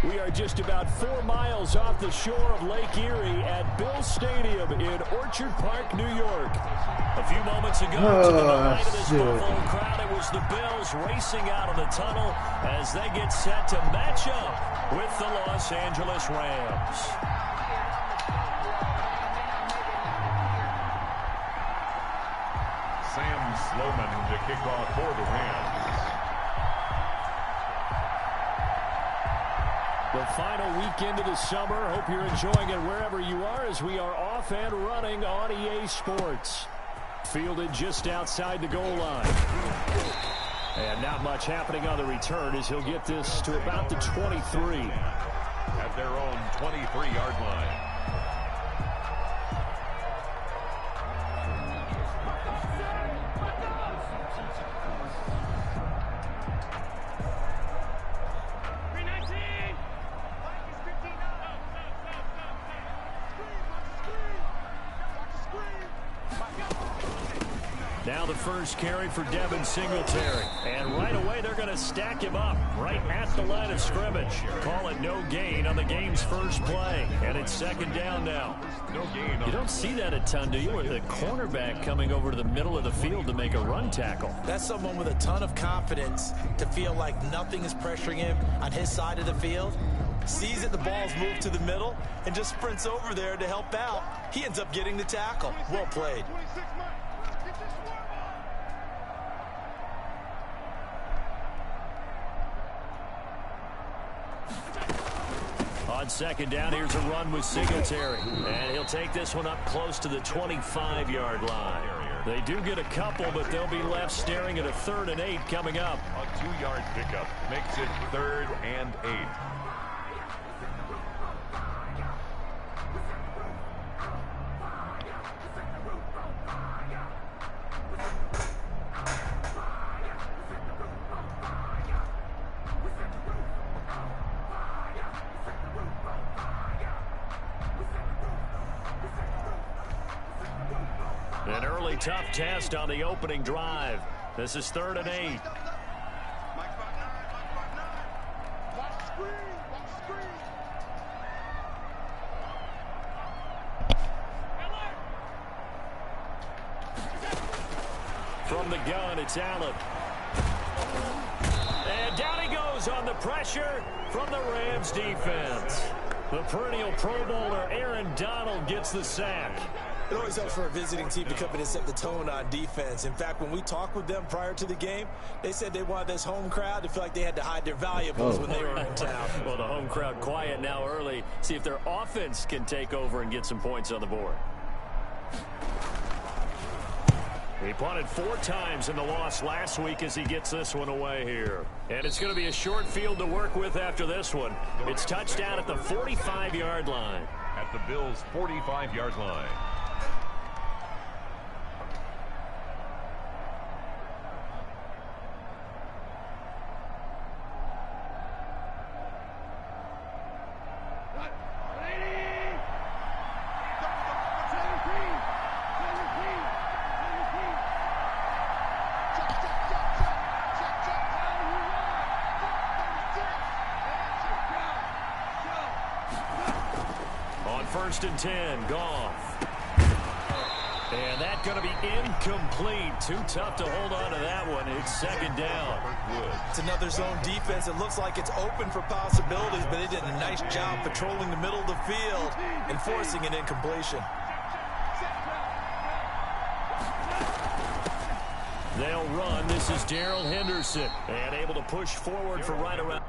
We are just about 4 miles off the shore of Lake Erie at Bills Stadium in Orchard Park, New York. A few moments ago, to the right of this Buffalo crowd, it was the Bills racing out of the tunnel as they get set to match up with the Los Angeles Rams. Sam Sloman to kick off for the Rams. The final weekend of the summer. Hope you're enjoying it wherever you are as we are off and running on EA Sports. Fielded just outside the goal line. And not much happening on the return as he'll get this to about the 23. At their own 23-yard line. Now the first carry for Devin Singletary. And right away they're going to stack him up right at the line of scrimmage. Call it no gain on the game's first play. And it's second down now. No gain. You don't see that a ton, do you? With the cornerback coming over to the middle of the field to make a run tackle. That's someone with a ton of confidence to feel like nothing is pressuring him on his side of the field. Sees that the ball's moved to the middle and just sprints over there to help out. He ends up getting the tackle. Well played. On second down, here's a run with Singletary. And he'll take this one up close to the 25-yard line. They do get a couple, but they'll be left staring at a 3rd and 8 coming up. A 2-yard pickup makes it 3rd and 8. An early tough test on the opening drive. This is 3rd and 8. From the gun, it's Allen. And down he goes on the pressure from the Rams defense. The perennial Pro Bowler Aaron Donald gets the sack. It always helps for a visiting team to come in and set the tone on defense. In fact, when we talked with them prior to the game, they said they wanted this home crowd to feel like they had to hide their valuables when they were in town. Well, the home crowd quiet now early. See if their offense can take over and get some points on the board. He punted 4 times in the loss last week as he gets this one away here. And it's going to be a short field to work with after this one. It's touchdown at the 45-yard line. At the Bills' 45-yard line. First and 10, Goff. And that's going to be incomplete. Too tough to hold on to that one. It's second down. It's another zone defense. It looks like it's open for possibilities, but they did a nice job patrolling the middle of the field and forcing an incompletion. They'll run. This is Darrell Henderson. And able to push forward for right around.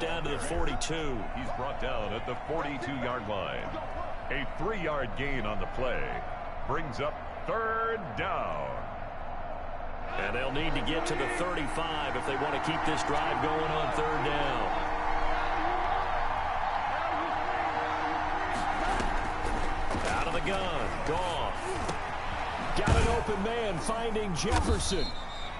Down to the 42. He's brought down at the 42-yard line. A 3-yard gain on the play brings up 3rd down. And they'll need to get to the 35 if they want to keep this drive going on 3rd down. Out of the gun, Goff. got an open man finding Jefferson.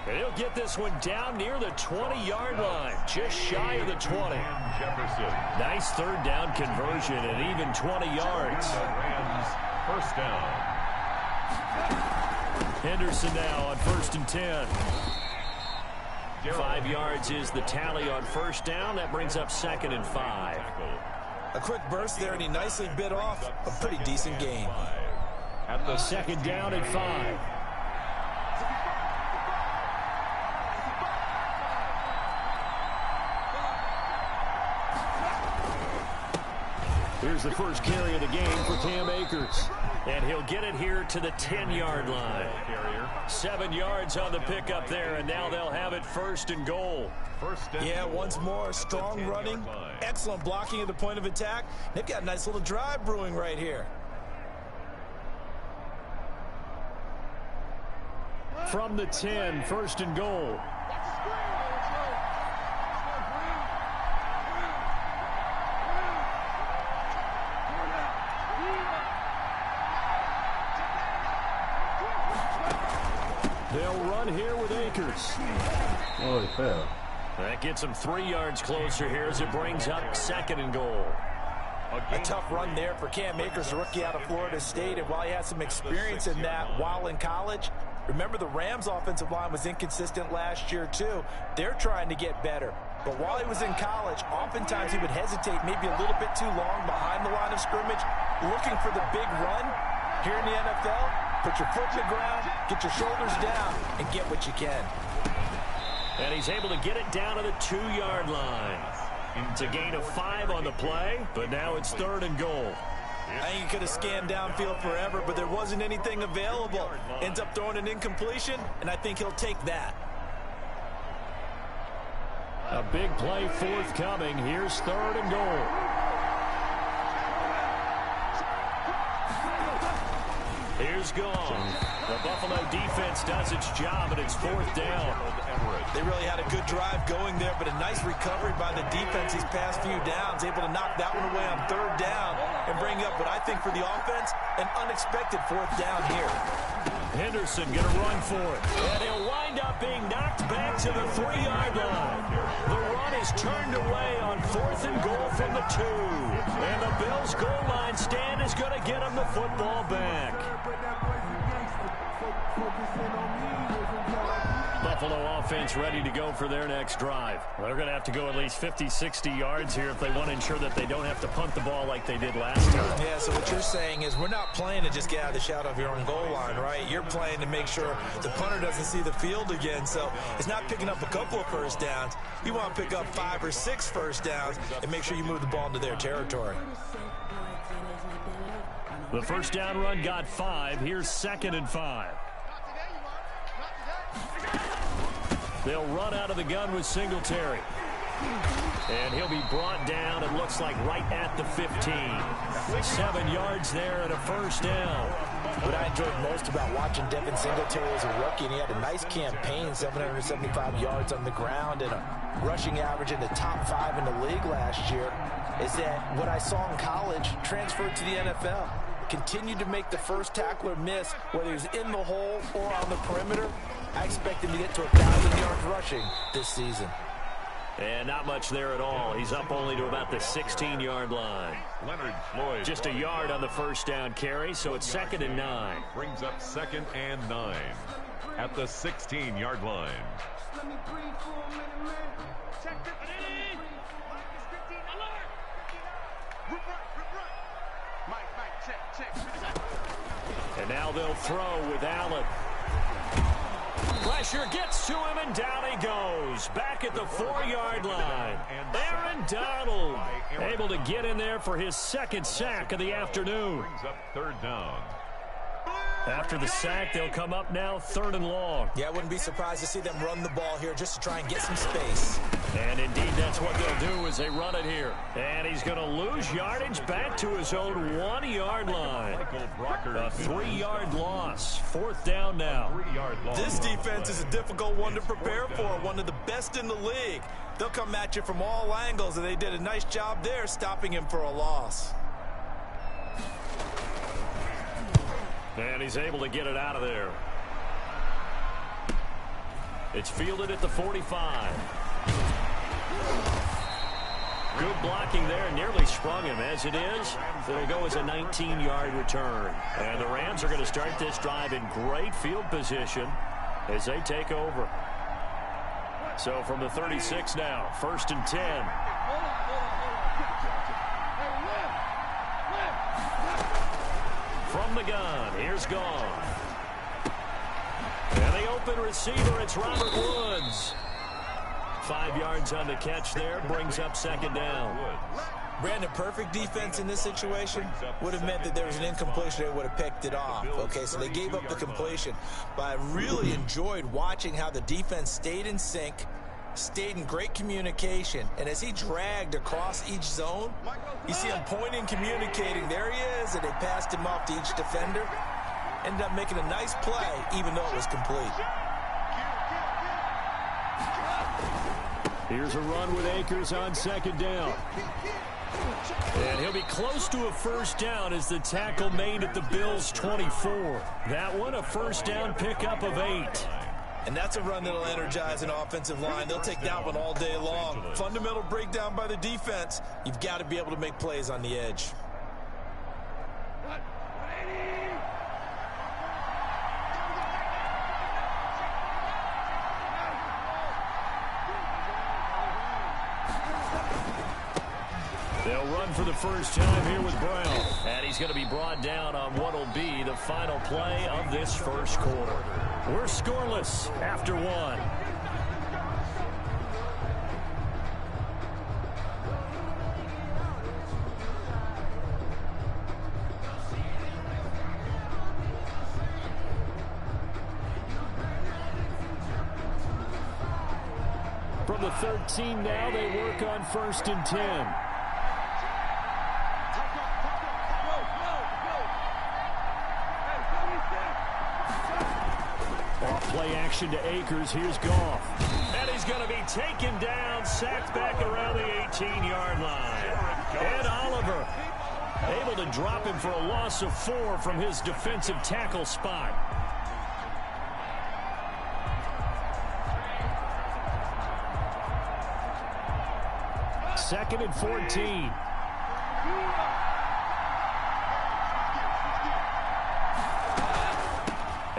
And he'll get this one down near the 20-yard line, just shy of the 20. Jefferson. Nice third down conversion and even 20 yards. Rams first down. Henderson now on 1st and 10. 5 yards is the tally on first down. That brings up 2nd and 5. A quick burst there, and he nicely bit off a pretty decent gain. At the 2nd down and 5. Here's the first carry of the game for Cam Akers. And he'll get it here to the 10-yard line. 7 yards on the pickup there, and now they'll have it 1st and goal. Yeah, once more, strong running, excellent blocking at the point of attack. They've got a nice little drive brewing right here. From the 10, 1st and goal. They'll run here with Akers. Oh, he fell. That gets him 3 yards closer here as it brings up 2nd and goal. A tough run there for Cam Akers, a rookie out of Florida State. And while he has some experience in that while in college, remember the Rams offensive line was inconsistent last year too. They're trying to get better. But while he was in college, oftentimes he would hesitate maybe a little bit too long behind the line of scrimmage, looking for the big run. Here in the NFL, put your foot in the ground, get your shoulders down, and get what you can. And he's able to get it down to the 2-yard line. It's a gain of 5 on the play, but now it's 3rd and goal. I think he could have scanned downfield forever, but there wasn't anything available. Ends up throwing an incompletion, and I think he'll take that. A big play forthcoming. Here's 3rd and goal. Here's gone. The Buffalo defense does its job, and it's 4th down. They really had a good drive going there, but a nice recovery by the defense these past few downs, able to knock that one away on 3rd down and bring up what I think for the offense, an unexpected 4th down here. Henderson going to run for it, and he'll wind up being knocked back to the 3-yard line. The run is turned away on 4th and goal from the 2, and the Bills' goal line stand is going to get him the football back. Buffalo offense ready to go for their next drive. They're going to have to go at least 50, 60 yards here if they want to ensure that they don't have to punt the ball like they did last time. Yeah, so what you're saying is we're not playing to just get out of the shadow of your own goal line, right? You're playing to make sure the punter doesn't see the field again. So it's not picking up a couple of first downs. You want to pick up 5 or 6 first downs and make sure you move the ball into their territory. The first down run got 5. Here's 2nd and 5. They'll run out of the gun with Singletary. And he'll be brought down, it looks like, right at the 15. 7 yards there and a first down. What I enjoyed most about watching Devin Singletary as a rookie, and he had a nice campaign, 775 yards on the ground and a rushing average in the top 5 in the league last year, is that what I saw in college transferred to the NFL. Continued to make the first tackler miss, whether he's in the hole or on the perimeter. I expect him to get to 1,000 yards rushing this season. And not much there at all. He's up only to about the 16-yard line. Leonard Floyd. Just a yard on the first down carry, so it's 2nd and 9. Brings up 2nd and 9 at the 16-yard line. And now they'll throw with Allen. Pressure gets to him, and down he goes. Back at the 4-yard line. Aaron Donald able to get in there for his 2nd sack of the afternoon. Brings up 3rd down. After the sack, they'll come up now 3rd and long. Yeah, I wouldn't be surprised to see them run the ball here just to try and get some space. And indeed, that's what they'll do as they run it here. And he's going to lose yardage back to his own 1-yard line. A 3-yard loss. 4th down now. This defense is a difficult one to prepare for, one of the best in the league. They'll come at you from all angles, and they did a nice job there stopping him for a loss. And he's able to get it out of there. It's fielded at the 45. Good blocking there. Nearly sprung him. As it is, it'll go as a 19-yard return. And the Rams are going to start this drive in great field position as they take over. So from the 36 now, 1st and 10. From the gun, here's Goff. And the open receiver, it's Robert Woods. 5 yards on the catch there, brings up 2nd down. Brandon, perfect defense in this situation would have meant that there was an incompletion. They would have picked it off. Okay, so they gave up the completion. But I really enjoyed watching how the defense stayed in sync, stayed in great communication. And as he dragged across each zone, you see him pointing, communicating. There he is, and they passed him off to each defender. Ended up making a nice play, even though it was complete. Here's a run with Akers on 2nd down. And he'll be close to a 1st down as the tackle made at the Bills' 24. That one, a 1st down pickup of 8. And that's a run that'll energize an offensive line. They'll take that one all day long. Fundamental breakdown by the defense. You've got to be able to make plays on the edge. They'll run for the first time here with Brown. And he's going to be brought down on what will be the final play of this first quarter. We're scoreless after 1. From the 13 now, they work on 1st and 10. Play action to Akers. Here's Goff. And he's going to be taken down, sacked back around the 18-yard line. Ed Oliver able to drop him for a loss of 4 from his defensive tackle spot. Second and 14.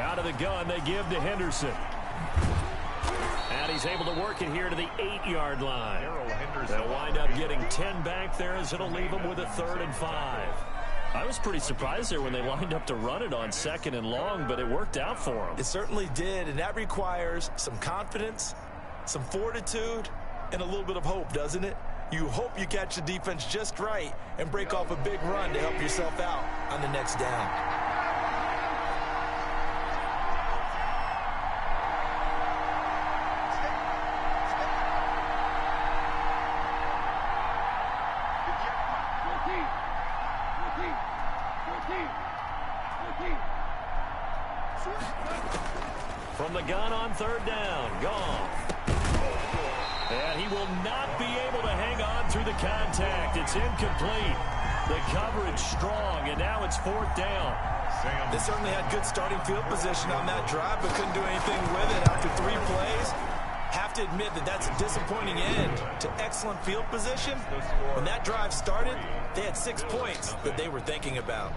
Out of the gun, they give to Henderson. And he's able to work it here to the 8-yard line. They'll wind up getting 10 back there as it'll leave them with a 3rd and 5. I was pretty surprised there when they lined up to run it on 2nd and long, but it worked out for them. It certainly did, and that requires some confidence, some fortitude, and a little bit of hope, doesn't it? You hope you catch the defense just right and break off a big run to help yourself out on the next down. From the gun on 3rd down, Goff. And he will not be able to hang on through the contact. It's incomplete. The coverage strong, and now it's 4th down. They certainly had good starting field position on that drive, but couldn't do anything with it after 3 plays. Have to admit that that's a disappointing end to excellent field position. When that drive started, they had 6 points that they were thinking about.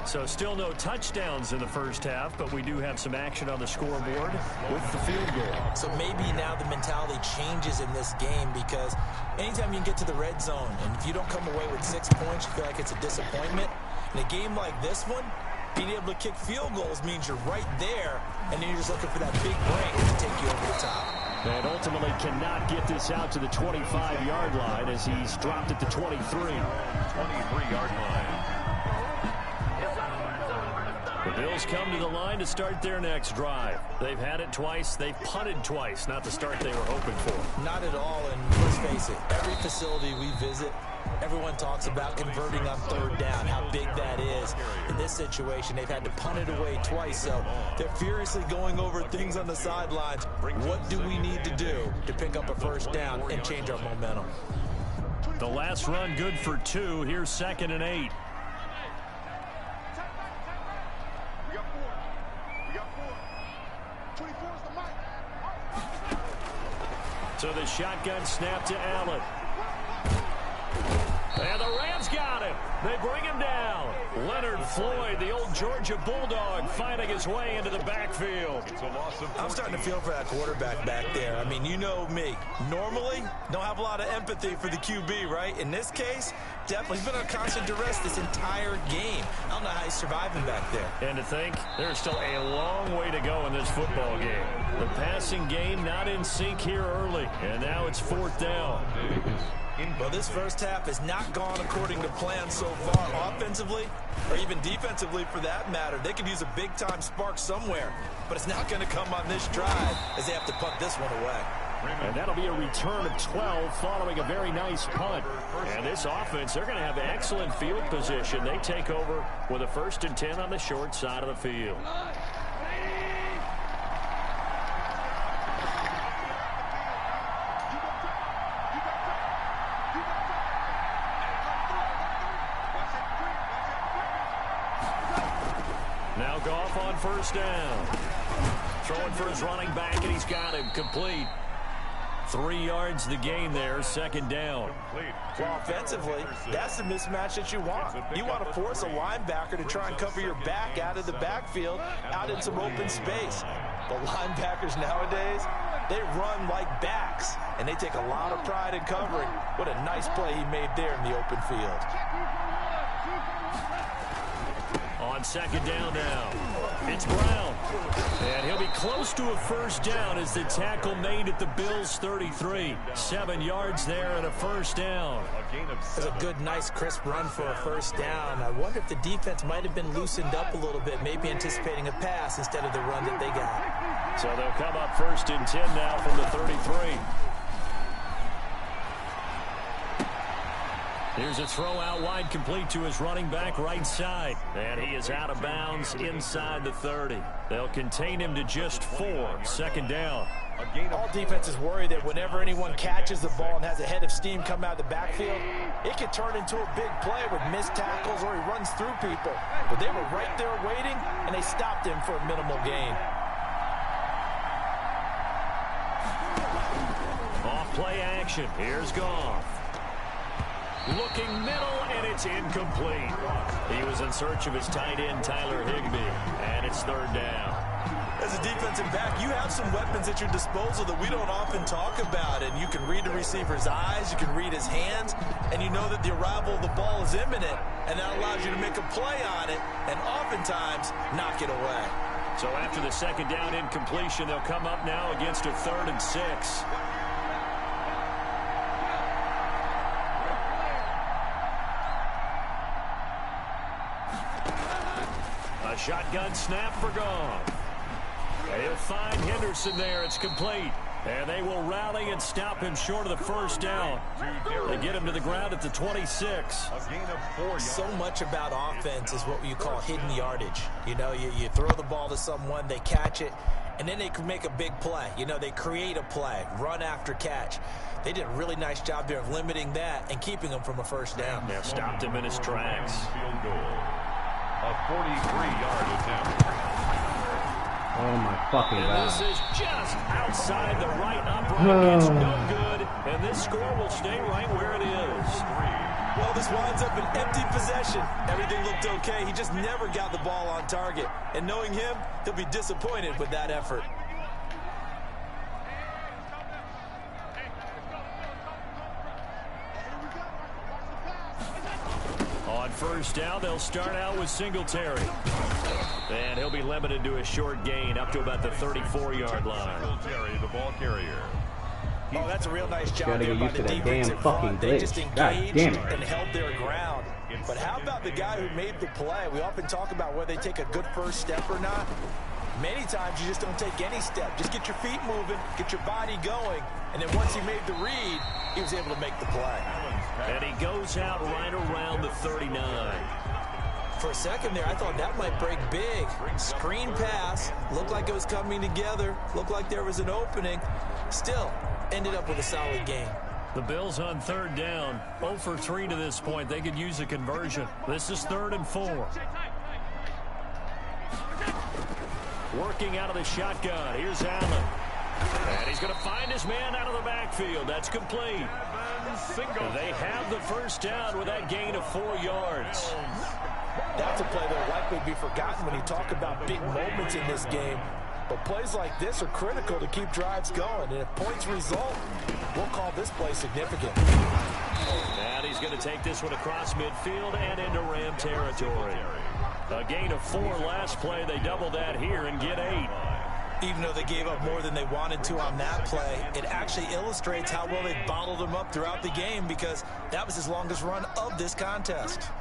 So still no touchdowns in the first half, but we do have some action on the scoreboard with the field goal. So maybe now the mentality changes in this game, because anytime you can get to the red zone, and if you don't come away with 6 points, you feel like it's a disappointment. In a game like this one, being able to kick field goals means you're right there, and then you're just looking for that big break to take you over the top. And ultimately cannot get this out to the 25-yard line as he's dropped at the 23. 23-yard line. The Bills come to the line to start their next drive. They've had it twice. They've punted twice. Not the start they were hoping for. Not at all, and let's face it, every facility we visit, everyone talks about converting on 3rd down, how big that is. In this situation, they've had to punt it away twice, so they're furiously going over things on the sidelines. What do we need to do to pick up a 1st down and change our momentum? The last run good for 2. Here's 2nd and 8. So the shotgun snap to Allen. And the Rams got him. They bring him down. Leonard Floyd, the old Georgia Bulldog, finding his way into the backfield. I'm starting to feel for that quarterback back there. I mean, you know me. Normally, don't have a lot of empathy for the QB, right? In this case, definitely. He's been on constant duress this entire game. I don't know how he's surviving back there. And to think, there's still a long way to go in this football game. The passing game not in sync here early. And now it's 4th down. Well, this first half has not gone according to plan so far offensively or even defensively for that matter. They could use a big-time spark somewhere, but it's not going to come on this drive as they have to punt this one away. And that'll be a return of 12 following a very nice punt. And this offense, they're going to have excellent field position. They take over with a 1st and 10 on the short side of the field. Now Goff on 1st down. Throwing for his running back, and he's got him complete. 3 yards the game there, 2nd down. Well, offensively, that's the mismatch that you want. You want to force a linebacker to try and cover your back out of the backfield, out in some open space. The linebackers nowadays, they run like backs, and they take a lot of pride in covering. What a nice play he made there in the open field. On 2nd down now, it's Brown. And he'll be close to a 1st down as the tackle made at the Bills' 33. 7 yards there and a 1st down. That's a good, nice, crisp run for a 1st down. I wonder if the defense might have been loosened up a little bit, maybe anticipating a pass instead of the run that they got. So they'll come up 1st and 10 now from the 33. Here's a throw out wide, complete to his running back right side. And he is out of bounds inside the 30. They'll contain him to just 4. 2nd down. All defenses worry that whenever anyone catches the ball and has a head of steam come out of the backfield, it could turn into a big play with missed tackles or he runs through people. But they were right there waiting, and they stopped him for a minimal gain. Off play action. Here's Goff. Looking middle, and it's incomplete. He was in search of his tight end, Tyler Higbee, and it's 3rd down. As a defensive back, you have some weapons at your disposal that we don't often talk about, and you can read the receiver's eyes, you can read his hands, and you know that the arrival of the ball is imminent, and that allows you to make a play on it, and oftentimes knock it away. So after the 2nd down incompletion, they'll come up now against a 3rd and 6. A shotgun snap for Goff. He'll find Henderson there. It's complete. And they will rally and stop him short of the 1st down. They get him to the ground at the 26. So much about offense is what you call hidden yardage. You know, you throw the ball to someone, they catch it, and then they can make a big play. You know, they create a play, run after catch. They did a really nice job there of limiting that and keeping him from a 1st down. Yeah, stopped him in his tracks. Field goal. A 43-yard attempt. Oh my fucking God. This is just outside the right upright. It's no good, and this score will stay right where it is. Well, this winds up an empty possession. Everything looked okay. He just never got the ball on target. And knowing him, he'll be disappointed with that effort. On 1st down, they'll start out with Singletary. And he'll be limited to a short gain up to about the 34-yard line. Singletary, the ball carrier. Oh, that's a real nice job there by the that defensive damn fucking front. They just glitch. God engaged damn it. and held their ground. But how about the guy who made the play? We often talk about whether they take a good 1st step or not. Many times you just don't take any step. Just get your feet moving, get your body going, and then once he made the read, he was able to make the play. And he goes out right around the 39. For a second there, I thought that might break big. Screen pass, looked like it was coming together, looked like there was an opening. Still, ended up with a solid gain. The Bills on 3rd down, 0 for 3 to this point. They could use a conversion. This is 3rd and 4. Working out of the shotgun. Here's Allen. And he's going to find his man out of the backfield. That's complete. They have the first down with that gain of 4 yards. That's a play that will likely be forgotten when you talk about big moments in this game. But plays like this are critical to keep drives going. And if points result, we'll call this play significant. And he's going to take this one across midfield and into Ram territory. A gain of 4 last play. They double that here and get 8. Even though they gave up more than they wanted to on that play, it actually illustrates how well they bottled him up throughout the game, because that was his longest run of this contest.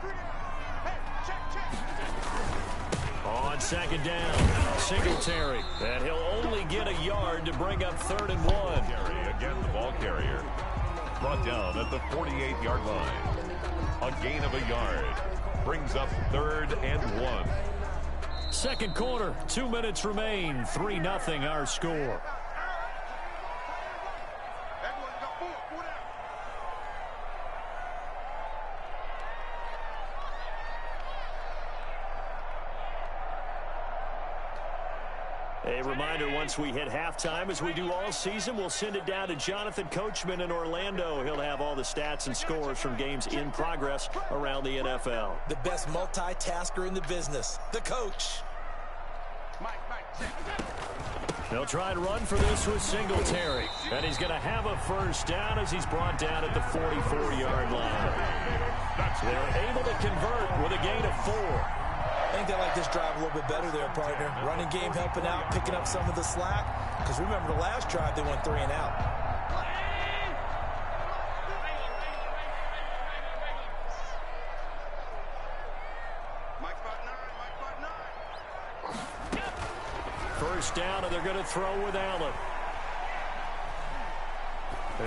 On second down, Singletary. And he'll only get a yard to bring up 3rd and 1. Again, the ball carrier. Brought down at the 48-yard line. A gain of a yard. Brings up 3rd and 1. Second quarter, 2 minutes remain. 3-0 our score. A reminder, once we hit halftime, as we do all season, we'll send it down to Jonathan Coachman in Orlando. He'll have all the stats and scores from games in progress around the NFL. The best multitasker in the business, the coach. They'll try and run for this with Singletary. And he's going to have a first down as he's brought down at the 44-yard line. They're able to convert with a gain of 4. I think they like this drive a little bit better there, partner. Running game helping out, picking up some of the slack. Because remember the last drive, they went 3 and out. First down, and they're going to throw with Allen.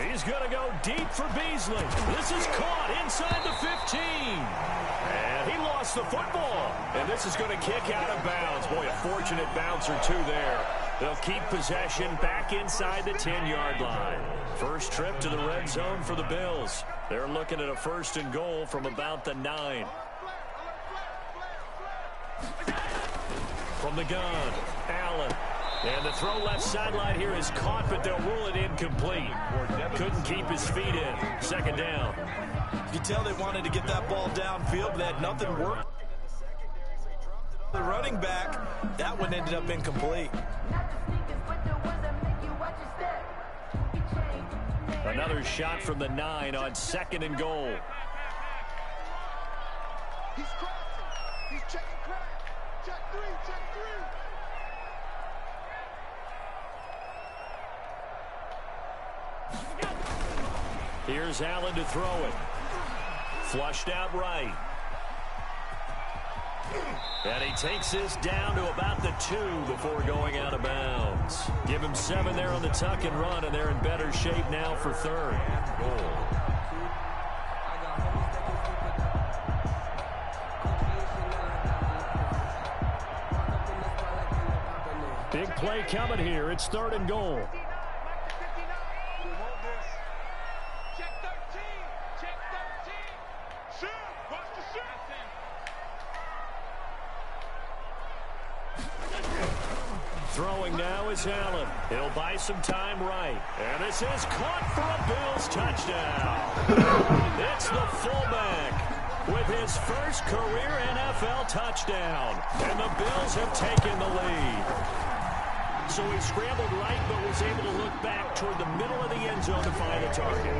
He's going to go deep for Beasley. This is caught inside the 15. And he lost the football. And this is going to kick out of bounds. Boy, a fortunate bounce or two there. They'll keep possession back inside the 10-yard line. First trip to the red zone for the Bills. They're looking at a 1st and goal from about the 9. From the gun, Allen. And the throw left sideline here is caught, but they'll rule it incomplete. Couldn't keep his feet in. Second down. You can tell they wanted to get that ball downfield, but that nothing worked. The running back, that one ended up incomplete. Another shot from the 9 on 2nd and goal. He's crossing. He's checking crack. Check 3, check 3. Here's Allen to throw it. Flushed out right. And he takes this down to about the 2 before going out of bounds. Give him 7 there on the tuck and run, and they're in better shape now for 3rd. Big play coming here. It's 3rd and goal. Throwing now is Allen. He'll buy some time right. And this is caught for a Bills touchdown. It's the fullback with his first career NFL touchdown. And the Bills have taken the lead. So he scrambled right, but was able to look back toward the middle of the end zone to find a target.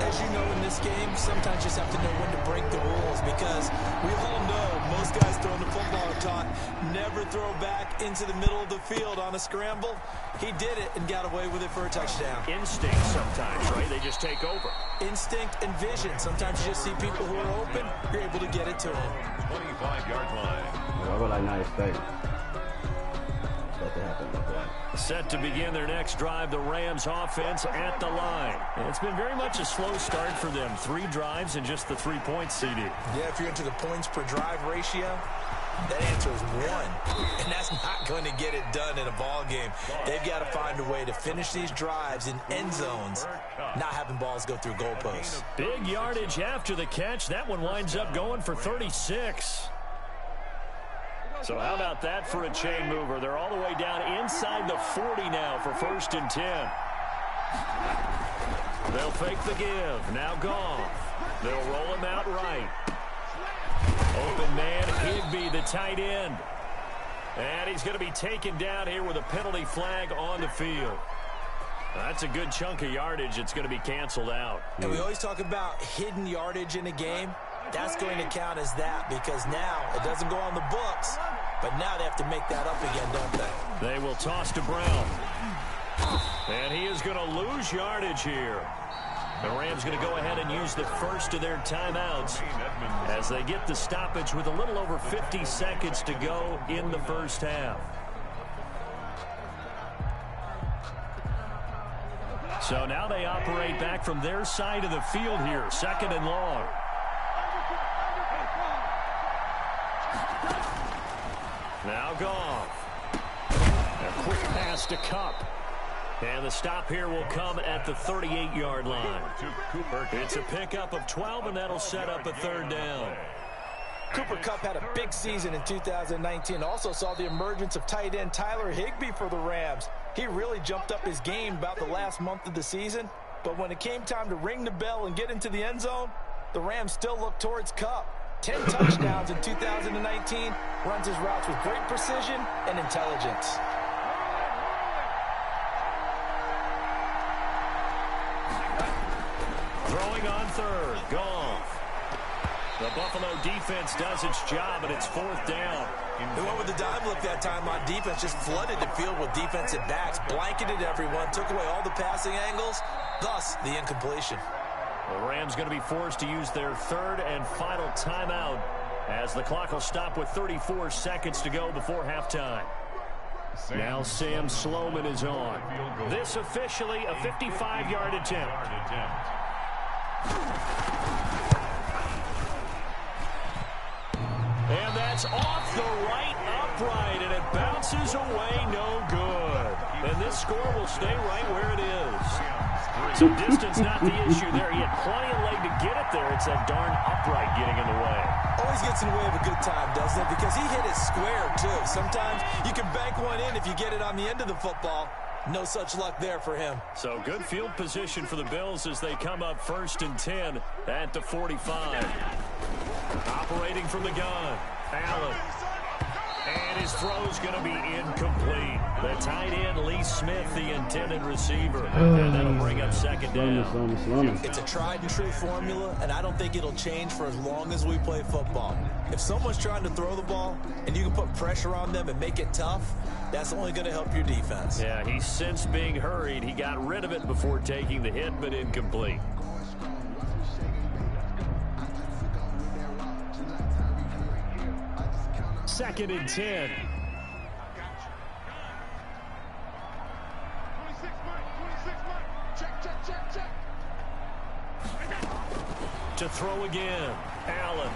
As you know, in this game, sometimes you just have to know when to break the rules, because we all know most guys throwing the football are taught never throw back into the middle of the field on a scramble. He did it and got away with it for a touchdown. Instinct sometimes, right? They just take over. Instinct and vision. Sometimes you just see people who are open, you're able to get it to them. 25-yard line. Why would I not expect that to happen like that? Set to begin their next drive, the Rams offense at the line. And it's been very much a slow start for them. 3 drives and just the 3 points CD. Yeah, if you're into the points per drive ratio, that answer is 1. And that's not going to get it done in a ball game. They've got to find a way to finish these drives in end zones, not having balls go through goalposts. Big yardage after the catch. That one winds up going for 36. So how about that for a chain mover? They're all the way down inside the 40 now for 1st and 10. They'll fake the give. Now Goff. They'll roll him out right. Open man, Higbee, the tight end. And he's going to be taken down here with a penalty flag on the field. That's a good chunk of yardage. It's going to be canceled out. And we always talk about hidden yardage in a game. That's going to count as that because now it doesn't go on the books, but now they have to make that up again, don't they? They will toss to Brown. And he is going to lose yardage here. The Rams going to go ahead and use the first of their timeouts as they get the stoppage with a little over 50 seconds to go in the first half. So now they operate back from their side of the field here, 2nd and long. Now Goff. A quick pass to Kupp. And the stop here will come at the 38-yard line. It's a pickup of 12, and that'll set up a 3rd down. Cooper Kupp had a big season in 2019. Also saw the emergence of tight end Tyler Higbee for the Rams. He really jumped up his game about the last month of the season. But when it came time to ring the bell and get into the end zone, the Rams still looked towards Kupp. 10 touchdowns in 2019, runs his routes with great precision and intelligence. Throwing on 3rd, Goff. The Buffalo defense does its job, and it's 4th down. They went with the dime look that time on defense, just flooded the field with defensive backs, blanketed everyone, took away all the passing angles, thus the incompletion. The Rams going to be forced to use their 3rd and final timeout as the clock will stop with 34 seconds to go before halftime. Now Sam Sloman is on. This officially a 55-yard attempt. And that's off the right upright, and it bounces away no good. And this score will stay right where it is. So distance not the issue there. He had plenty of leg to get it there. It's that darn upright getting in the way. Always gets in the way of a good time, doesn't it? Because he hit it square, too. Sometimes you can bank one in if you get it on the end of the football. No such luck there for him. So good field position for the Bills as they come up 1st and 10 at the 45. Operating from the gun, Allen. And his throw's going to be incomplete. The tight end, Lee Smith, the intended receiver. And that'll bring up 2nd down. It's a tried and true formula, and I don't think it'll change for as long as we play football. If someone's trying to throw the ball and you can put pressure on them and make it tough, that's only going to help your defense. Yeah, he's since being hurried. He got rid of it before taking the hit, but incomplete. Second and 10. To throw again, Allen.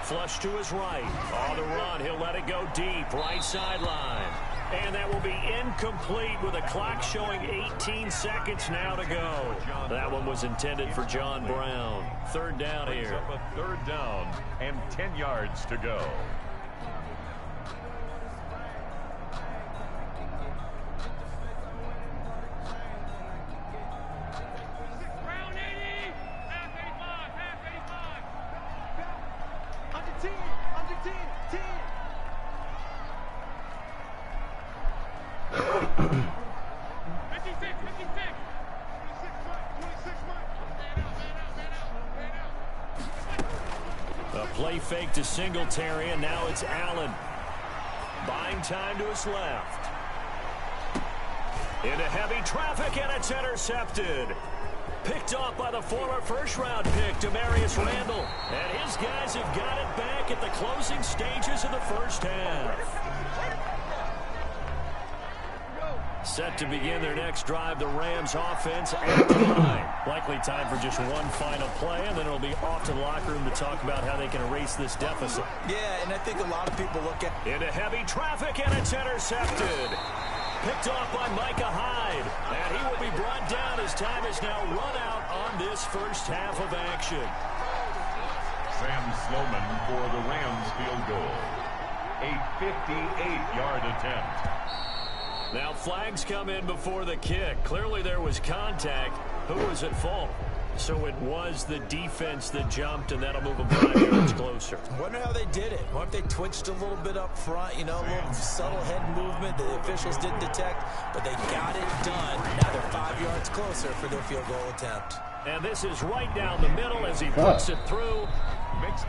Flush to his right. On the run, he'll let it go deep, right sideline. And that will be incomplete with a clock showing 18 seconds now to go. That one was intended for John Brown. 3rd down here. A 3rd down and 10 yards to go. Play fake to Singletary, and now it's Allen. Buying time to his left. Into heavy traffic, and it's intercepted. Picked off by the former first-round pick, Demarius Randall. And his guys have got it back at the closing stages of the first half. Set to begin their next drive, the Rams offense at the line. Likely time for just one final play, and then it'll be off to the locker room to talk about how they can erase this deficit. Yeah, and I think a lot of people look at... Into heavy traffic, and it's intercepted. Picked off by Micah Hyde. And he will be brought down as time is now run out on this first half of action. Sam Sloman for the Rams field goal. A 58-yard attempt. Now flags come in before the kick. Clearly there was contact. Who was at fault? So it was the defense that jumped, and that'll move them 5 yards closer. Wonder how they did it. What if they twitched a little bit up front, you know, a little subtle head movement that the officials didn't detect, but they got it done. Now they're 5 yards closer for their field goal attempt. And this is right down the middle as he puts it through.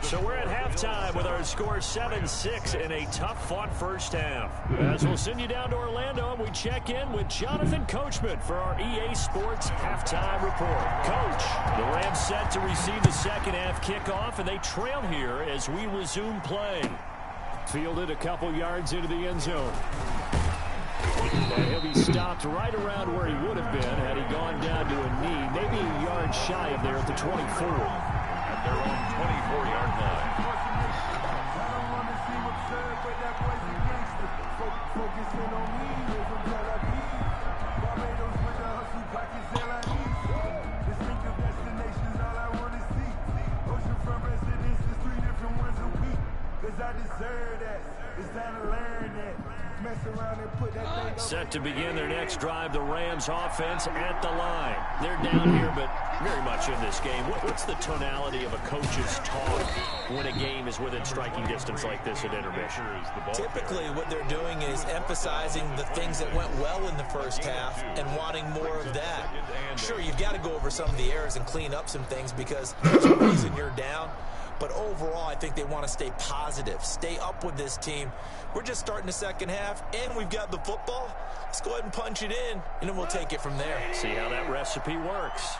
So we're at halftime with our score 7-6 in a tough-fought first half. As we'll send you down to Orlando, and we check in with Jonathan Coachman for our EA Sports halftime report. Coach, the Rams set to receive the second half kickoff, and they trail here as we resume play. Fielded a couple yards into the end zone. And he'll be stopped right around where he would have been had he gone down to a knee, maybe a yard shy of there at the 24. At their own 24-yard line. Set to begin their next drive, the Rams offense at the line. They're down here, but very much in this game. What's the tonality of a coach's talk when a game is within striking distance like this at intermission? Typically, what they're doing is emphasizing the things that went well in the first half and wanting more of that. Sure, you've got to go over some of the errors and clean up some things because there's a reason you're down. But overall, I think they want to stay positive, stay up with this team. We're just starting the second half, and we've got the football. Let's go ahead and punch it in, and then we'll take it from there. See how that recipe works.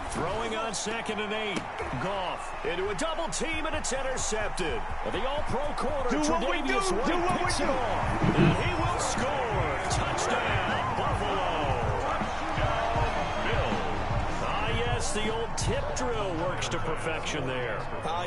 Throwing on 2nd and 8. Goff into a double team, and it's intercepted. The all-pro corner, Tre'Davious White picks it off. And he will score. Touchdown, Buffalo. The old tip drill works to perfection there.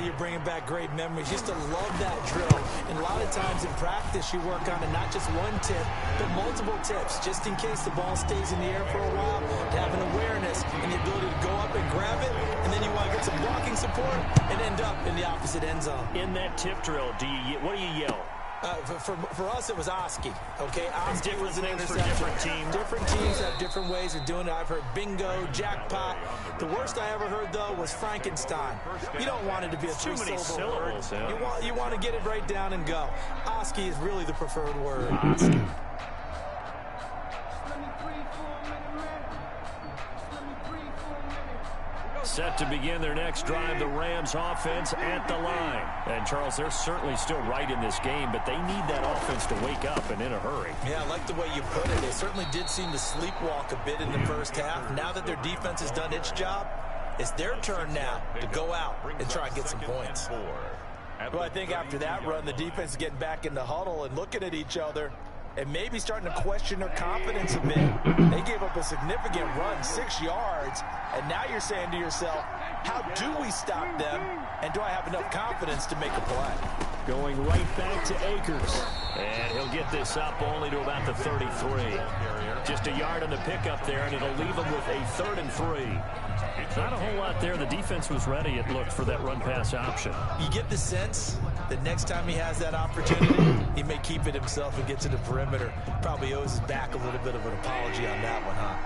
You're bringing back great memories. Used to love that drill. And a lot of times in practice, you work on it, not just one tip, but multiple tips, just in case the ball stays in the air for a while, to have an awareness and the ability to go up and grab it, and then you want to get some blocking support and end up in the opposite end zone. In that tip drill, what do you yell? For us, it was Oski. Okay, Oski was an interception. Different teams. Different teams have different ways of doing it. I've heard bingo, jackpot. The worst I ever heard, though, was Frankenstein. You don't want it to be a two-syllable word. Yeah. You want to get it right down and go. Oski is really the preferred word. Oski. Set to begin their next drive, the Rams offense at the line. And, Charles, they're certainly still right in this game, but they need that offense to wake up and in a hurry. Yeah, I like the way you put it. They certainly did seem to sleepwalk a bit in the first half. Now that their defense has done its job, it's their turn now to go out and try and get some points. Well, I think after that run, the defense is getting back in the huddle and looking at each other and maybe starting to question their confidence a bit. They gave up a significant run, 6 yards, and now you're saying to yourself, how do we stop them, and do I have enough confidence to make a play? Going right back to Akers. And he'll get this up only to about the 33. Just a yard on the pickup there, and it'll leave him with a 3rd and 3. Not a whole lot there. The defense was ready, it looked, for that run-pass option. You get the sense that next time he has that opportunity, he may keep it himself and get to the perimeter. Probably owes his back a little bit of an apology on that one, huh?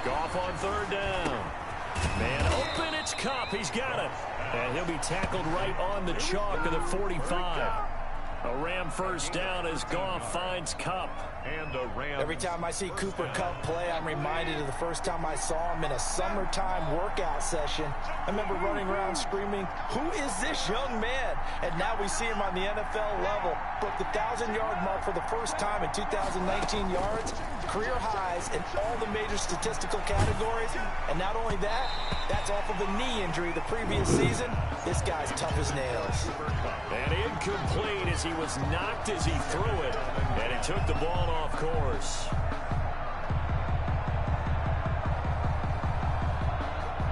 Goff on 3rd down. Man open, it's Kupp. He's got it. And he'll be tackled right on the chalk of the 45. A Ram first down as Goff finds Kupp. And a Ram. Every time I see Cooper Kupp play, I'm reminded of the first time I saw him in a summertime workout session. I remember running around screaming, who is this young man? And now we see him on the NFL level. Broke the 1,000-yard mark for the first time in 2019 yards. Career highs in all the major statistical categories. And not only that, that's off of a knee injury the previous season. This guy's tough as nails. And incomplete as he was knocked as he threw it. And he took the ball off course.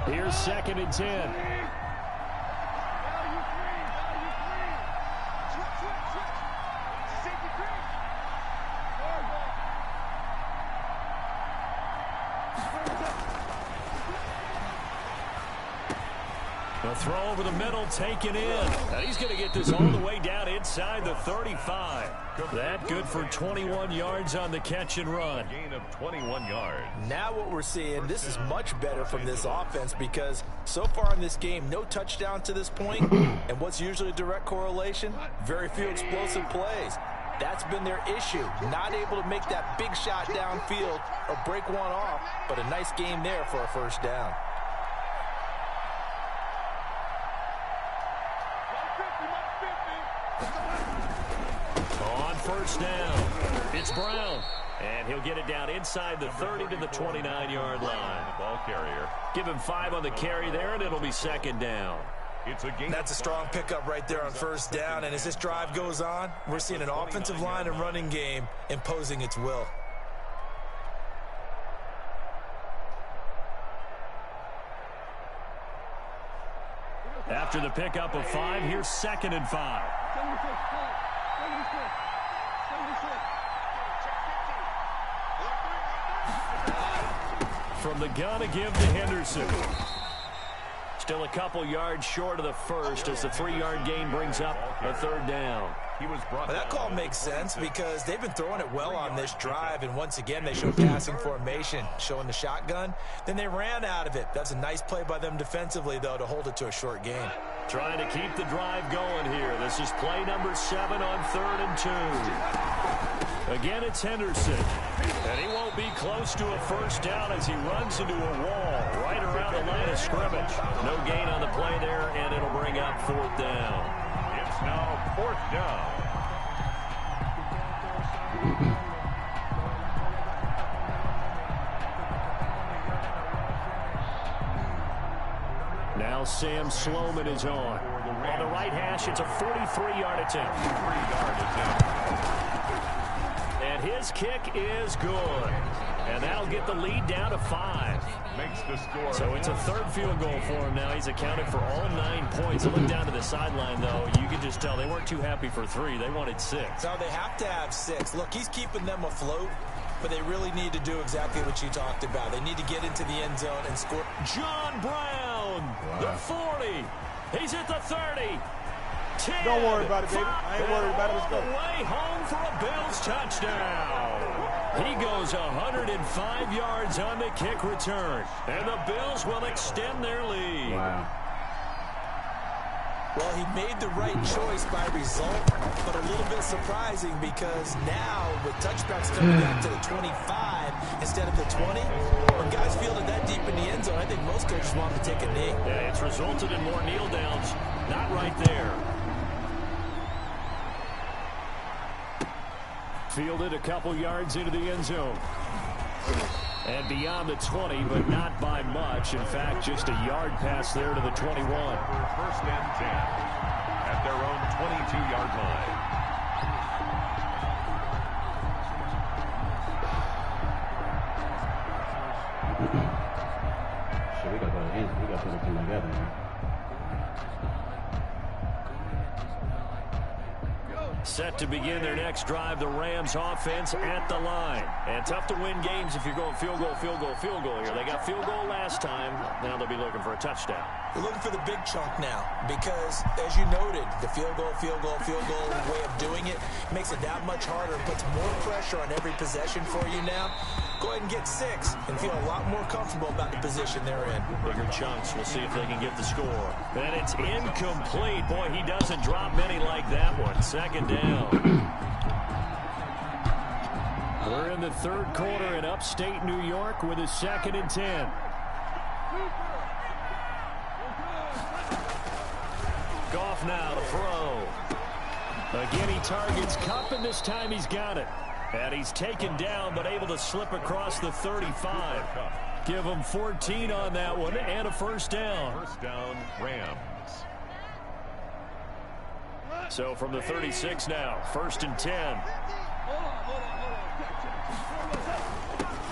Here's 2nd and 10. A throw over the middle, taken in. And he's going to get this all the way down inside the 35. That good for 21 yards on the catch and run. Gain of 21 yards. Now what we're seeing, this is much better from this offense because so far in this game, no touchdown to this point. And what's usually a direct correlation? Very few explosive plays. That's been their issue. Not able to make that big shot downfield or break one off, but a nice game there for a first down. On first down, it's Brown. And he'll get it down inside the 30 to the 29-yard line. The ball carrier. Give him 5 on the carry there, and it'll be second down. It's a gain. That's a strong pickup right there on first down. And as this drive goes on, we're seeing an offensive line and running game imposing its will. After the pickup of 5, here's 2nd and 5. From the gun to give to Henderson. Still a couple yards short of the first as the 3-yard gain brings up a third down. He was brought That call makes sense because they've been throwing it well on this drive, and once again they showed passing formation, showing the shotgun. Then they ran out of it. That's a nice play by them defensively, though, to hold it to a short gain. Trying to keep the drive going here. This is play number 7 on 3rd and 2. Again, it's Henderson. And he won't be close to a first down as he runs into a wall right around the line of scrimmage. No gain on the play there, and it'll bring up 4th down. It's now 4th down. Now Sam Sloman is on. On the right hash, it's a 43-yard attempt. And his kick is good. And that'll get the lead down to 5. Makes the score. So it's a 3rd field goal for him now. He's accounted for all 9 points. I look down to the sideline, though. You can just tell they weren't too happy for 3. They wanted 6. Now they have to have 6. Look, he's keeping them afloat, but they really need to do exactly what you talked about. They need to get into the end zone and score. John Brown, the 40. He's at the 30. 10, Don't worry about it, baby. I ain't worried about it. Let's go. Way home for a Bills touchdown. He goes 105 yards on the kick return. And the Bills will extend their lead. Wow. Well, he made the right choice by result, but a little bit surprising because now with touchbacks coming out to the 25 instead of the 20, when guys fielded that deep in the end zone, I think most coaches want to take a knee. Yeah, it's resulted in more kneel downs. Not right there. Fielded a couple yards into the end zone. And beyond the 20, but not by much. In fact, just a yard pass there to the 21. First and 10 at their own 22-yard line. Shit, we got to put it together, man. Set to begin their next drive, the Rams offense at the line. And tough to win games if you're going field goal, field goal, field goal here. They got field goal last time. Now they'll be looking for a touchdown. They're looking for the big chunk now because, as you noted, the field goal way of doing it makes it that much harder and puts more pressure on every possession for you now. Go ahead and get 6 and feel a lot more comfortable about the position they're in. Bigger chunks. We'll see if they can get the score. And it's incomplete. Boy, he doesn't drop many like that one. Second down. We're in the 3rd quarter in upstate New York with a 2nd and 10. Goff now to throw. Again, he targets Kupp, and this time he's got it. And he's taken down, but able to slip across the 35. Give him 14 on that one and a first down. First down, Rams. So from the 36 now, 1st and 10.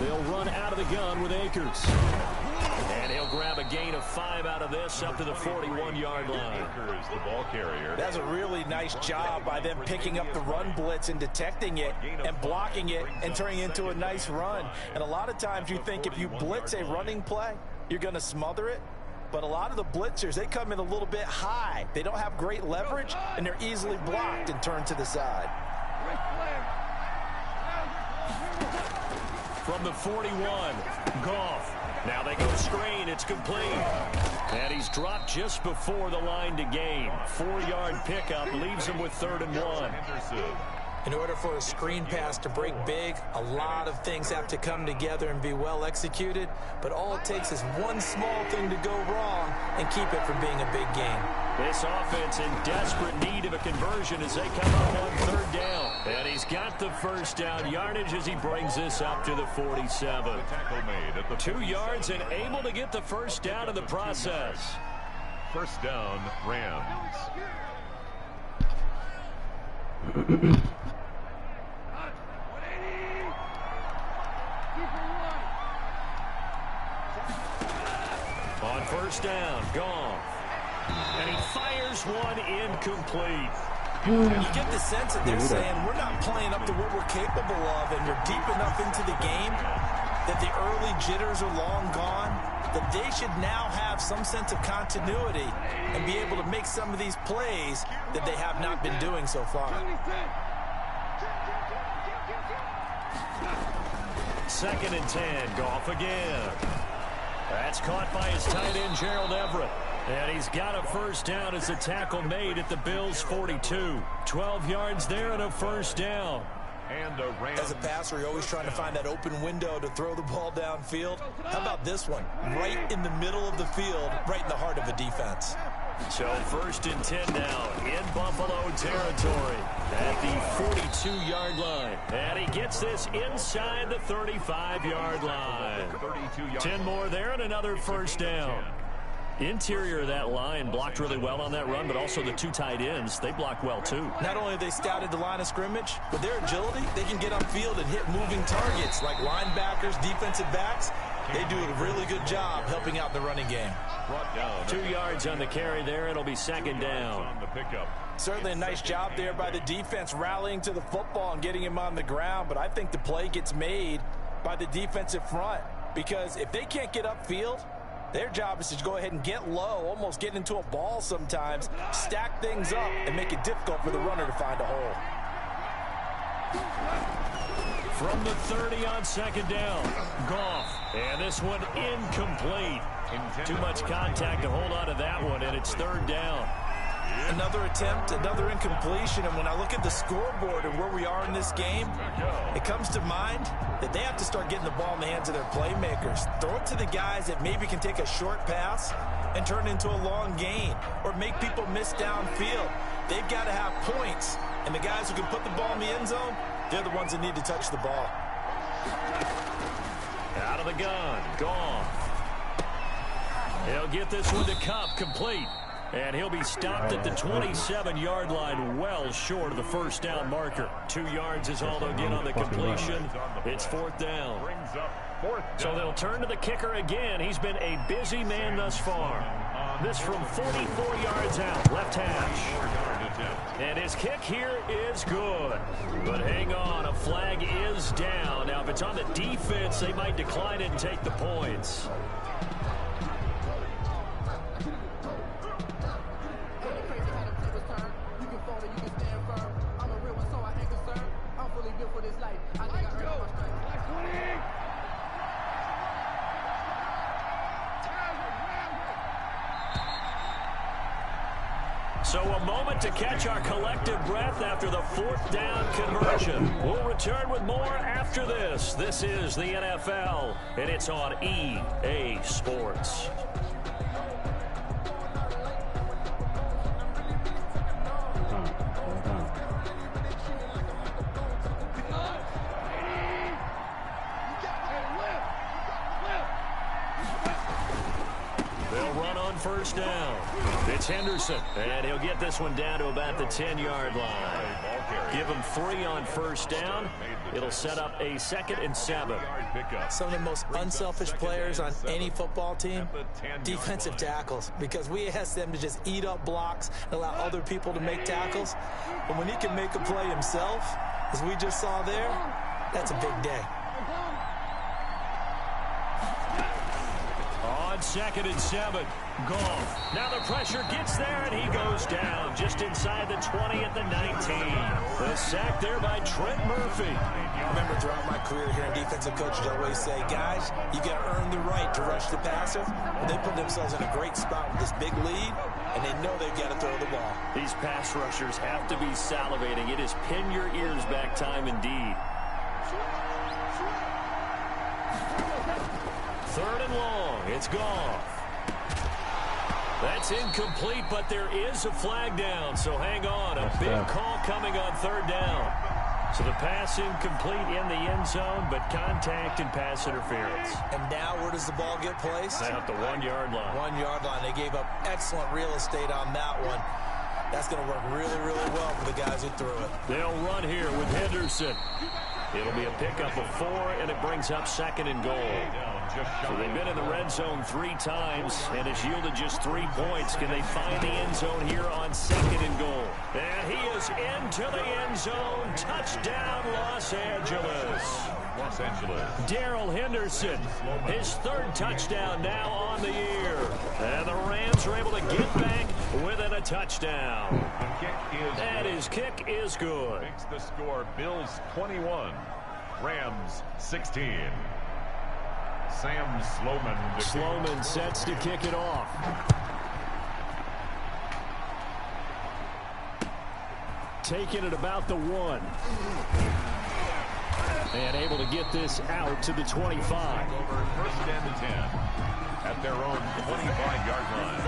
They'll run out of the gun with Akers. And he'll grab a gain of 5 out of this up to the 41-yard line. Akers, the ball carrier. That's a really nice job by them picking up the run blitz and detecting it and blocking it and turning it into a nice run. And a lot of times you think if you blitz a running play, you're going to smother it. But a lot of the blitzers, they come in a little bit high. They don't have great leverage, and they're easily blocked and turned to the side. From the 41, Goff. Now they go screen. It's complete. And he's dropped just before the line to gain. 4-yard pickup leaves him with 3rd and 1. In order for a screen pass to break big, a lot of things have to come together and be well executed. But all it takes is one small thing to go wrong and keep it from being a big gain. This offense in desperate need of a conversion as they come up on 3rd down. And he's got the first down yardage as he brings this up to the 47. 2 yards and able to get the first down in the process. First down, Rams. On first down, Goff. And he fires one incomplete. You get the sense that they're saying we're not playing up to what we're capable of, and we're deep enough into the game that the early jitters are long gone, that they should now have some sense of continuity and be able to make some of these plays that they have not been doing so far. 2nd and 10, Goff again. That's caught by his tight end, Gerald Everett. And he's got a first down as a tackle made at the Bills' 42. 12 yards there and a first down. As a passer, you're always trying to find that open window to throw the ball downfield. How about this one? Right in the middle of the field, right in the heart of a defense. So 1st and 10 now in Buffalo territory at the 42-yard line. And he gets this inside the 35-yard line. 10 more there and another first down. Interior of that line blocked really well on that run, but also the 2 tight ends, they blocked well too. Not only have they scouted the line of scrimmage, but their agility, they can get upfield and hit moving targets like linebackers, defensive backs. They do a really good job helping out the running game. 2 yards on the carry there. It'll be 2nd down. Certainly a nice job there by the defense rallying to the football and getting him on the ground, but I think the play gets made by the defensive front because if they can't get upfield, their job is to go ahead and get low, almost get into a ball sometimes, stack things up, and make it difficult for the runner to find a hole. From the 30 on 2nd down, Goff. And this one incomplete. Too much contact to hold on to that one, and it's 3rd down. Another attempt, another incompletion, and when I look at the scoreboard and where we are in this game, it comes to mind that they have to start getting the ball in the hands of their playmakers. Throw it to the guys that maybe can take a short pass and turn it into a long gain or make people miss downfield. They've got to have points, and the guys who can put the ball in the end zone, they're the ones that need to touch the ball. Out of the gun, Goff. He'll get this one to Cup, complete. And he'll be stopped at the 27-yard line, well short of the first down marker. 2 yards is all they'll get on the completion. It's 4th down. So they'll turn to the kicker again. He's been a busy man thus far. This from 44 yards out, left hash. And his kick here is good. But hang on, a flag is down. Now, if it's on the defense, they might decline it and take the points. So a moment to catch our collective breath after the 4th down conversion. We'll return with more after this. This is the NFL, and it's on EA Sports. They'll run on first down. It's Henderson, and he'll get this one down to about the 10-yard line. Give him 3 on first down. It'll set up a 2nd and 7. Some of the most unselfish players on any football team, defensive tackles, because we ask them to just eat up blocks and allow other people to make tackles. But when he can make a play himself, as we just saw there, that's a big day. On 2nd and 7. Goff. Now the pressure gets there, and he goes down just inside the 20 at the 19. The sack there by Trent Murphy. I remember throughout my career here in defensive coaches always say, guys, you got to earn the right to rush the passer. Well, they put themselves in a great spot with this big lead, and they know they've got to throw the ball. These pass rushers have to be salivating. It is pin your ears back time indeed. 3rd and long. It's Goff. That's incomplete, but there is a flag down, so hang on. A big call coming on 3rd down. So the pass incomplete in the end zone, but contact and pass interference. And now where does the ball get placed? At the 1-yard line. 1-yard line. They gave up excellent real estate on that one. That's going to work really, really well for the guys who threw it. They'll run here with Henderson. It'll be a pickup of 4, and it brings up 2nd and goal. So they've been in the red zone 3 times, and it's yielded just 3 points. Can they find the end zone here on 2nd and goal? And he is into the end zone. Touchdown, Los Angeles. Los Angeles. Darrell Henderson, his 3rd touchdown now on the year. And the Rams are able to get back within a touchdown. The kick is and good. His kick is good. Makes the score Bills 21, Rams 16. Sam Sloman. Sloman sets to kick it off. Taking it about the 1. And able to get this out to the 25. Over 1st and 10 at their own 25-yard line.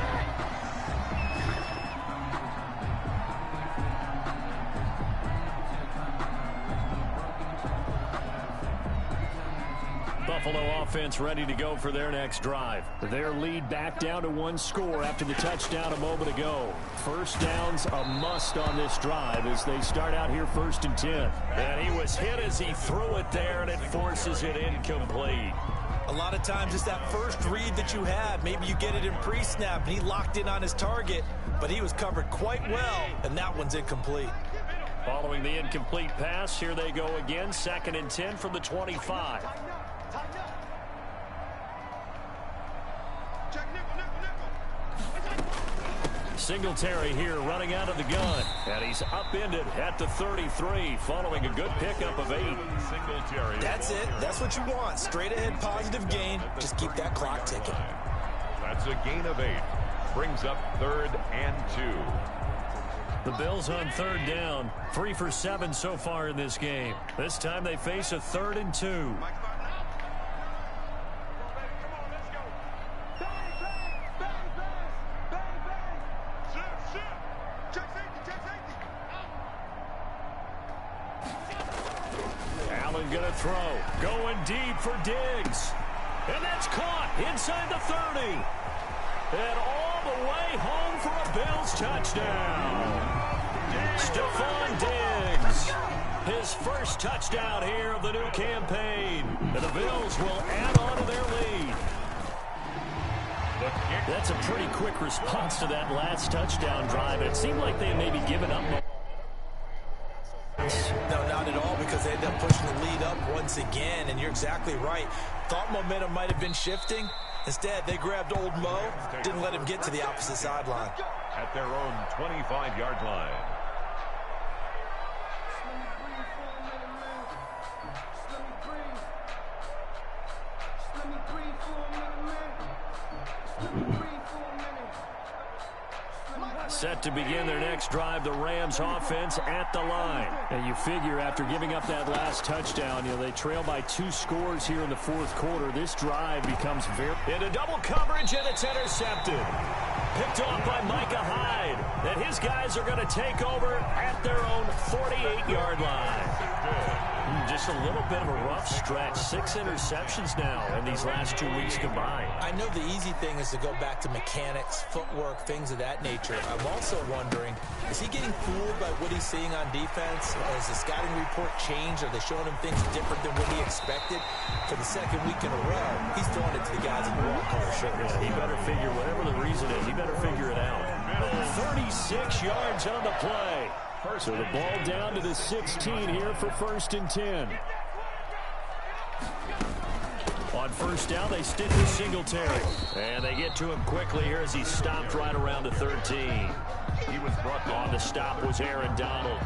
Buffalo offense ready to go for their next drive. Their lead back down to 1 score after the touchdown a moment ago. 1st down's a must on this drive as they start out here 1st and 10. And he was hit as he threw it there, and it forces it incomplete. A lot of times it's that first read that you have. Maybe you get it in pre-snap, and he locked in on his target, but he was covered quite well, and that one's incomplete. Following the incomplete pass, here they go again. 2nd and 10 from the 25. Singletary here running out of the gun. And he's upended at the 33 following a good pickup of 8. Singletary. That's it. That's what you want. Straight ahead positive gain. Just keep that clock ticking. That's a gain of 8. Brings up 3rd and 2. The Bills on 3rd down. 3 for 7 so far in this game. This time they face a 3rd and 2. Allen gonna throw. Going deep for Diggs. And that's caught inside the 30. And all the way home for a Bills touchdown. Stephon Diggs. His first touchdown here of the new campaign. And the Bills will add on to their lead. That's a pretty quick response to that last touchdown drive. It seemed like they had maybe given up. No, not at all, because they ended up pushing the lead up once again, and you're exactly right. Thought momentum might have been shifting. Instead, they grabbed old Mo, didn't let him get to the opposite sideline. At their own 25-yard line. Set to begin their next drive, the Rams offense at the line. And you figure after giving up that last touchdown, they trail by 2 scores here in the 4th quarter. This drive becomes very... Into double coverage, and it's intercepted. Picked off by Micah Hyde. And his guys are going to take over at their own 48-yard line. Just a little bit of a rough stretch. 6 interceptions now in these last 2 weeks combined. I know the easy thing is to go back to mechanics, footwork, things of that nature. I'm also wondering, is he getting fooled by what he's seeing on defense? Has the scouting report changed? Are they showing him things different than what he expected? For the 2nd week in a row, he's throwing it to the guys in the white collar shirts. Yeah, he better figure, whatever the reason is, he better figure it out. 36 yards on the play. So the ball down to the 16 here for 1st and 10. On first down. They stick with Singletary. And they get to him quickly here as he stopped right around the 13. He was brought on the stop was Aaron Donald.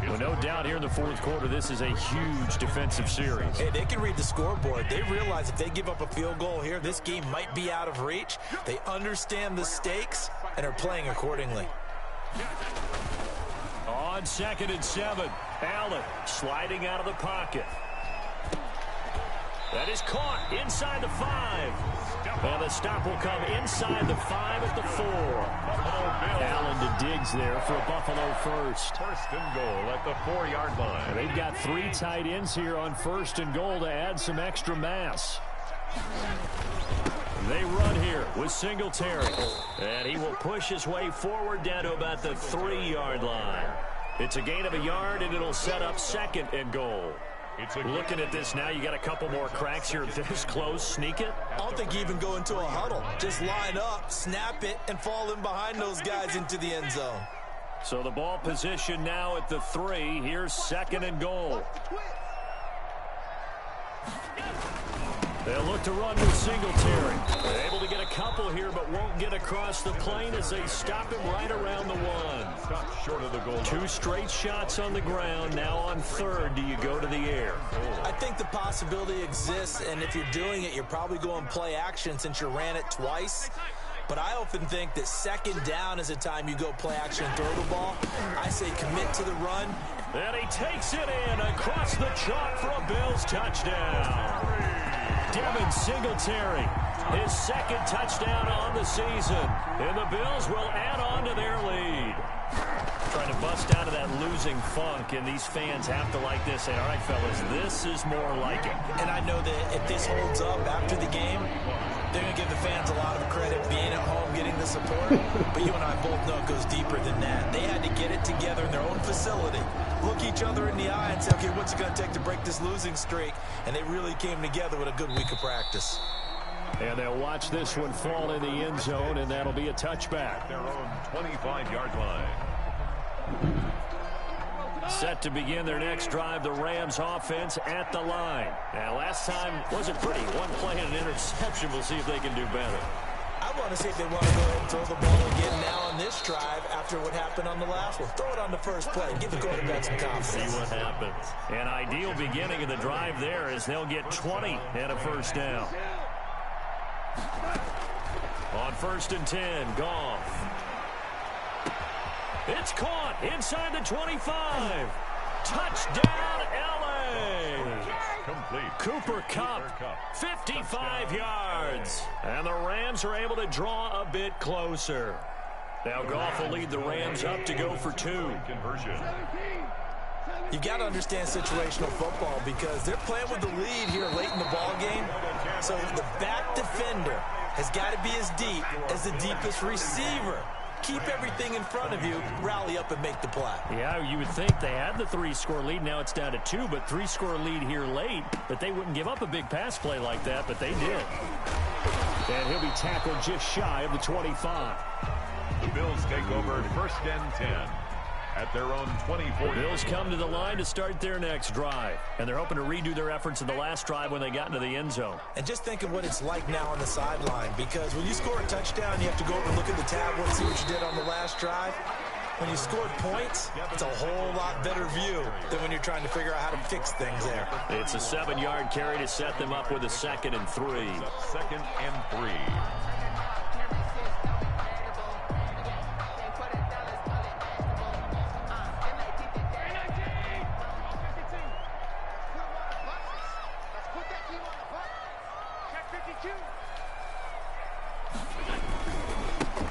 Well, no doubt here in the fourth quarter, this is a huge defensive series. Hey, they can read the scoreboard. They realize if they give up a field goal here, this game might be out of reach. They understand the stakes and are playing accordingly. On 2nd and 7, Allen sliding out of the pocket. That is caught inside the 5. And the stop will come inside the 5 at the 4. Allen to Diggs there for a Buffalo first. First and goal at the 4-yard line. And they've got 3 tight ends here on first and goal to add some extra mass. They run here with Singletary. And he will push his way forward down to about the 3-yard line. It's a gain of a yard, and it'll set up 2nd and goal. Looking at this now, you got a couple more cracks here this close. Sneak it? I don't think you even go into a huddle. Just line up, snap it, and fall in behind those guys into the end zone. So the ball position now at the 3. Here's 2nd and goal. They'll look to run with Singletary. They're able to get a couple here, but won't get across the plane as they stop him right around the 1. Stop short of the goal. 2 straight shots on the ground. Now on 3rd, do you go to the air? I think the possibility exists, and if you're doing it, you're probably going play action since you ran it twice. But I often think that 2nd down is a time you go play action and throw the ball. I say commit to the run. And he takes it in across the chalk for a Bills touchdown. Devin Singletary, his 2nd touchdown on the season. And the Bills will add on to their lead. Trying to bust out of that losing funk, and these fans have to like this. Say, all right, fellas, this is more like it. And I know that if this holds up after the game, they're going to give the fans a lot of credit being at home, getting the support. But you and I both know it goes deeper than that. They had to get it together in their own facility, look each other in the eye and say, okay, what's it going to take to break this losing streak? And they really came together with a good week of practice. And they'll watch this one fall in the end zone, and that'll be a touchback. Their own 25-yard line. Set to begin their next drive, the Rams offense at the line. Now, last time wasn't pretty. One play and an interception. We'll see if they can do better. I want to see if they want to go ahead and throw the ball again now on this drive after what happened on the last one. Throw it on the first play. Give the quarterback some confidence. See what happens. An ideal beginning of the drive there is they'll get 20 and a first down. On 1st and 10, Goff. It's caught inside the 25. Touchdown, L.A. Complete. Cooper Kupp, 55 yards. And the Rams are able to draw a bit closer. Now Goff will lead the Rams up to go for 2. Conversion. You've got to understand situational football because they're playing with the lead here late in the ball game. So the back defender has got to be as deep as the deepest receiver. Keep everything in front of you, rally up and make the play. Yeah, you would think they had the 3-score lead. Now it's down to 2, but 3-score lead here late. But they wouldn't give up a big pass play like that, but they did. And he'll be tackled just shy of the 25. The Bills take over 1st and 10 at their own 24. The Bills come to the line to start their next drive. And they're hoping to redo their efforts in the last drive when they got into the end zone. And just think of what it's like now on the sideline, because when you score a touchdown, you have to go over and look at the tablet and see what you did on the last drive. When you scored points, it's a whole lot better view than when you're trying to figure out how to fix things there. It's a 7-yard carry to set them up with a 2nd and 3. 2nd and 3.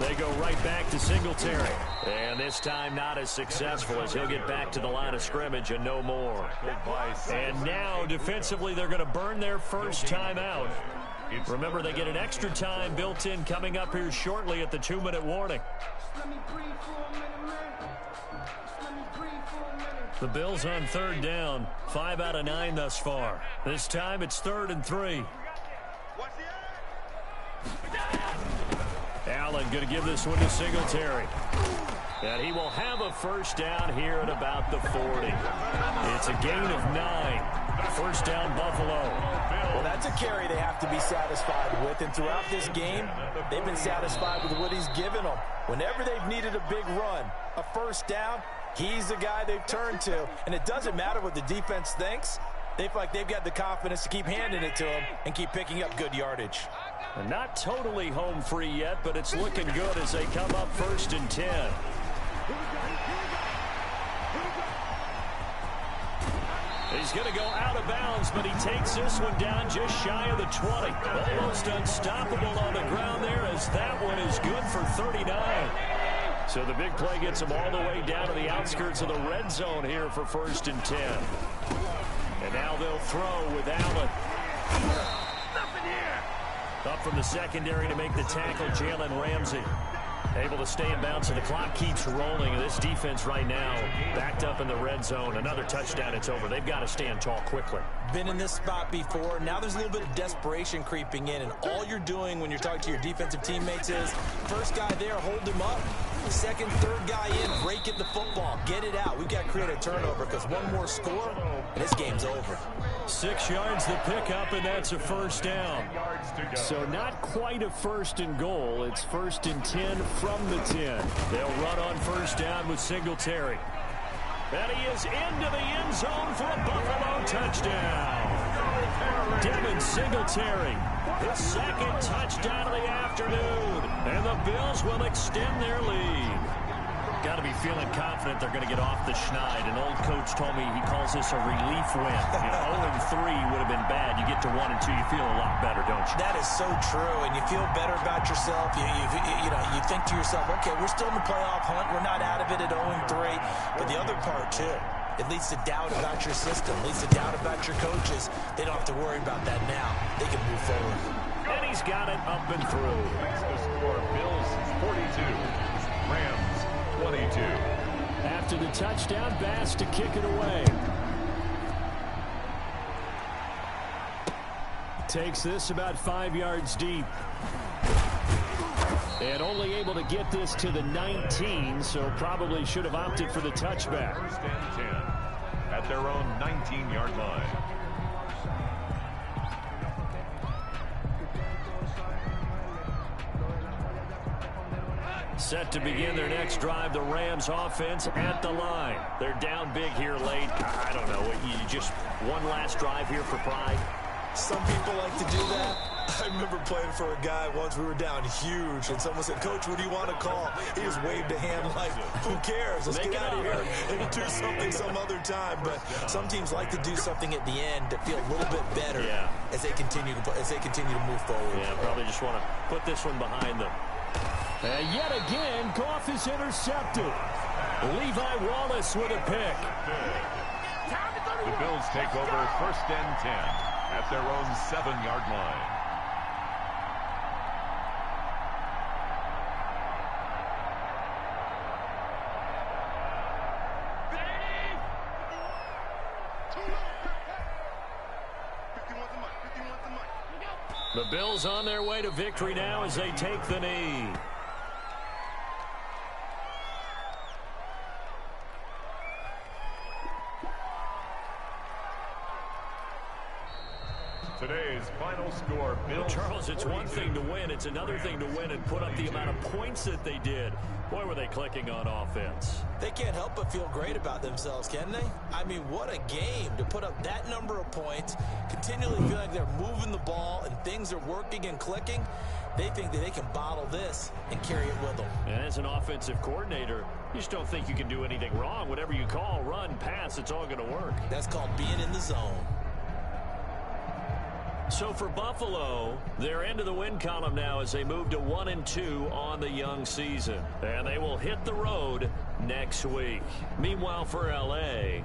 They go right back to Singletary. And this time not as successful as he'll get back to the line of scrimmage and no more. And now defensively they're going to burn their first time out. Remember, they get an extra time built in coming up here shortly at the 2-minute warning. The Bills on 3rd down, 5 out of 9 thus far. This time it's 3rd and 3. Allen going to give this one to Singletary. And he will have a first down here at about the 40. It's a gain of 9. First down, Buffalo. Well, that yards a carry they have to be satisfied with. And throughout this game, they've been satisfied with what he's given them. Whenever they've needed a big run, a first down, he's the guy they've turned to. And it doesn't matter what the defense thinks. They feel like they've got the confidence to keep handing it to him and keep picking up good yardage. And not totally home free yet, but it's looking good as they come up 1st and 10. He's going to go out of bounds, but he takes this one down just shy of the 20. Almost unstoppable on the ground there, as that one is good for 39. So the big play gets him all the way down to the outskirts of the red zone here for 1st and 10. And now they'll throw with Allen. Up from the secondary to make the tackle, Jalen Ramsey. Able to stay in bounds, and the clock keeps rolling. This defense right now backed up in the red zone. Another touchdown, it's over. They've got to stand tall quickly. Been in this spot before. Now there's a little bit of desperation creeping in, and all you're doing when you're talking to your defensive teammates is first guy there, hold him up. Second, third guy in, break it the football, get it out. We've got to create a turnover because one more score, and this game's over. 6 yards the pickup, and that's a first down. So not quite a 1st and goal. It's 1st and 10 from the 10. They'll run on first down with Singletary. And he is into the end zone for a Buffalo touchdown. Devin Singletary, his 2nd touchdown of the afternoon. And the Bills will extend their lead. Got to be feeling confident they're going to get off the schneid. An old coach told me he calls this a relief win. 0-3 would have been bad. You get to 1-2, you feel a lot better, don't you? That is so true, and you feel better about yourself. You think to yourself, okay, we're still in the playoff hunt. We're not out of it at 0-3. But the other part, too, it leads to doubt about your system, leads to doubt about your coaches. They don't have to worry about that now. They can move forward. And he's got it up and through. Makes the score Bills 42, Rams 22. After the touchdown, Bass to kick it away. Takes this about 5 yards deep. And only able to get this to the 19, so probably should have opted for the touchback. 1st and 10 at their own 19-yard line. Set to begin their next drive, the Rams offense at the line. They're down big here late. I don't know. You just one last drive here for pride? Some people like to do that. I remember playing for a guy once. We were down huge, and someone said, "Coach, what do you want to call?" He just waved a hand like, "Who cares? Let's get out of here and do something some other time." But some teams like to do something at the end to feel a little bit better as they continue to move forward. Yeah, probably just want to put this one behind them. And yet again, Goff is intercepted. Levi Wallace with a pick. The Bills take over 1st and 10 at their own 7-yard line. The Bills on their way to victory now as they take the knee. Today's final score, Bills. Charles, it's one thing to win. It's another thing to win and put up the amount of points that they did. Boy, were they clicking on offense. They can't help but feel great about themselves, can they? I mean, what a game to put up that number of points, continually feel like they're moving the ball and things are working and clicking. They think that they can bottle this and carry it with them. And as an offensive coordinator, you just don't think you can do anything wrong. Whatever you call, run, pass, it's all going to work. That's called being in the zone. So for Buffalo, they're into the win column now as they move to 1-2 on the young season. And they will hit the road next week. Meanwhile for L.A.,